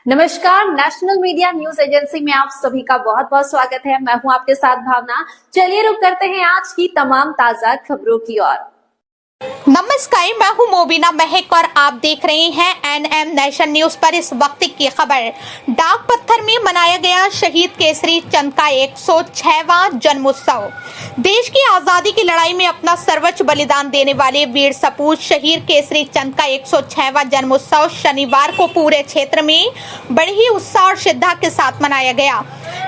नमस्कार, national media news agency में आप सभी का बहुत बहुत स्वागत है। मैं हूं आपके साथ भावना। चलिए रुक करते हैं आज की तमाम ताजा खबरों की ओर। नमस्कार, मैं हूं मोबिना महक और आप देख रहे हैं एनएम नेशन न्यूज पर इस वक्त की खबर। डाक पत्थर में मनाया गया शहीद केसरी चंद का 106वां जन्मोत्सव। देश की आजादी की लड़ाई में अपना सर्वोच्च बलिदान देने वाले वीर सपूत शहीद केसरी चंद का 106वां जन्मोत्सव शनिवार को पूरे क्षेत्र में बड़े ही उत्साह और श्रद्धा के साथ मनाया गया।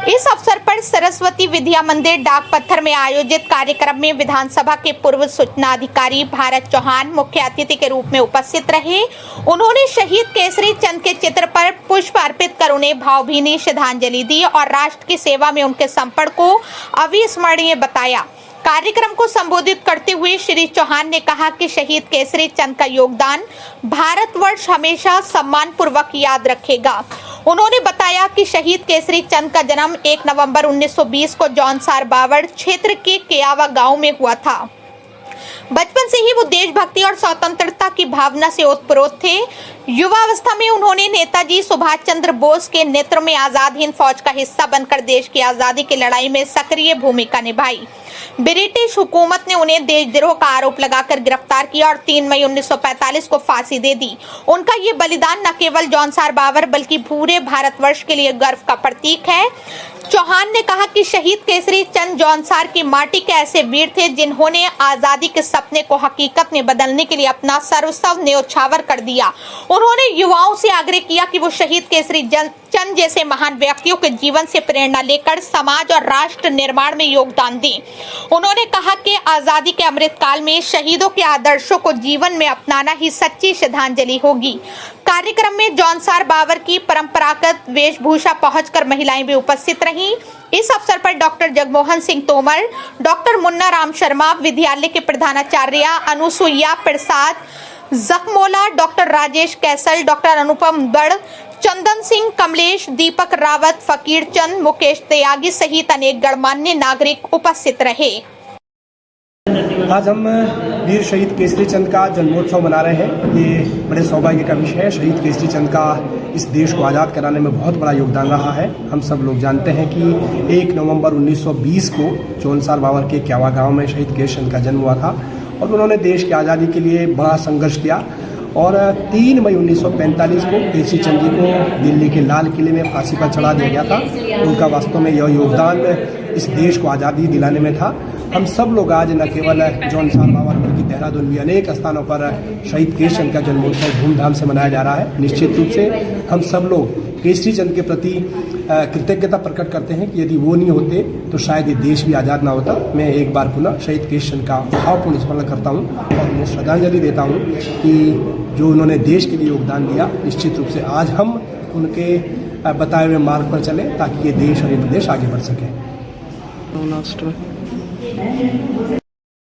इस अवसर पर सरस्वती विद्या मंदिर डाक पत्थर में आयोजित कार्यक्रम में विधानसभा के पूर्व सूचना अधिकारी भारत चौहान मुख्य अतिथि के रूप में उपस्थित रहे। उन्होंने शहीद केसरी चंद के चित्र पर पुष्प अर्पित कर उन्हें भावभीनी श्रद्धांजलि दी और राष्ट्र की सेवा में उनके समर्पण को अविस्मरणीय बताया। कार्यक्रम को संबोधित करते हुए श्री चौहान ने कहा कि शहीद केसरी चंद का योगदान भारतवर्ष हमेशा सम्मान पूर्वक याद रखेगा। उन्होंने बताया कि शहीद केसरी चंद का जन्म 1 नवंबर 1920 को जौनसार बावड़ क्षेत्र के केयावा गांव में हुआ था। बचपन से ही वो देशभक्ति और स्वतंत्रता की भावना से ओतप्रोत थे। युवावस्था में उन्होंने नेताजी सुभाष चंद्र बोस के नेतृत्व में आजाद हिंद फौज का हिस्सा बनकर देश की आजादी की लड़ाई में सक्रिय भूमिका निभाई। ब्रिटिश हुकूमत ने उन्हें देशद्रोह का आरोप लगाकर गिरफ्तार किया और 3 मई 1945 को फांसी दे दी। उनका ये बलिदान न केवल जौनसार बावड़ बल्कि पूरे भारतवर्ष के लिए गर्व का प्रतीक है। चौहान ने कहा कि शहीद केसरी चंद जौनसार की माटी के ऐसे वीर थे जिन्होंने आजादी के सपने को हकीकत में बदलने के लिए अपना सर्वस्व न्योछावर कर दिया। उन्होंने युवाओं से आग्रह किया कि वो शहीद केसरी चंद जैसे महान व्यक्तियों के जीवन से प्रेरणा लेकर समाज और राष्ट्र निर्माण में योगदान दें। उन्होंने कहा कि आजादी के अमृत काल में शहीदों के आदर्शों को जीवन में अपनाना ही सच्ची श्रद्धांजलि होगी। कार्यक्रम में जौनसार बावड़ की परंपरागत वेशभूषा पहुंचकर महिलाएं भी उपस्थित रहीं। इस अवसर पर डॉक्टर जगमोहन सिंह तोमर, डॉक्टर मुन्ना राम शर्मा, विद्यालय के प्रधानाचार्य अनुसुईया प्रसाद जखमोला, डॉक्टर राजेश कैसल, डॉक्टर अनुपम बड़, चंदन सिंह, कमलेश, दीपक रावत, फकीर चंद, मुकेश त्यागी सहित अनेक गणमान्य नागरिक उपस्थित रहे। आज हम वीर शहीद केसरी चंद का जन्मोत्सव मना रहे हैं। ये बड़े सौभाग्य का विषय है। शहीद केसरी चंद का इस देश को आज़ाद कराने में बहुत बड़ा योगदान रहा है। हम सब लोग जानते हैं कि 1 नवंबर 1920 को जौनसार बावड़ के केयावा गांव में शहीद केसरी चंद का जन्म हुआ था और उन्होंने देश की आज़ादी के लिए बड़ा संघर्ष किया और 3 मई 1945 को केसरी चंद जी को दिल्ली के लाल किले में फांसी पर चढ़ा दिया गया था। उनका वास्तव में यह योगदान इस देश को आज़ादी दिलाने में था। हम सब लोग आज न केवल जौनसार बावड़ बल्कि देहरादून में अनेक स्थानों पर शहीद केसरी चंद का जन्मोत्सव धूमधाम से मनाया जा रहा है। निश्चित रूप से हम सब लोग केसरी चंद के प्रति कृतज्ञता प्रकट करते हैं कि यदि वो नहीं होते तो शायद ये देश भी आज़ाद ना होता। मैं एक बार पुनः शहीद केसरी चंद का भावपूर्ण स्मरण करता हूँ और उन्हें श्रद्धांजलि देता हूँ कि जो उन्होंने देश के लिए योगदान दिया। निश्चित रूप से आज हम उनके बताए हुए मार्ग पर चलें ताकि ये देश और ये प्रदेश आगे बढ़ सके।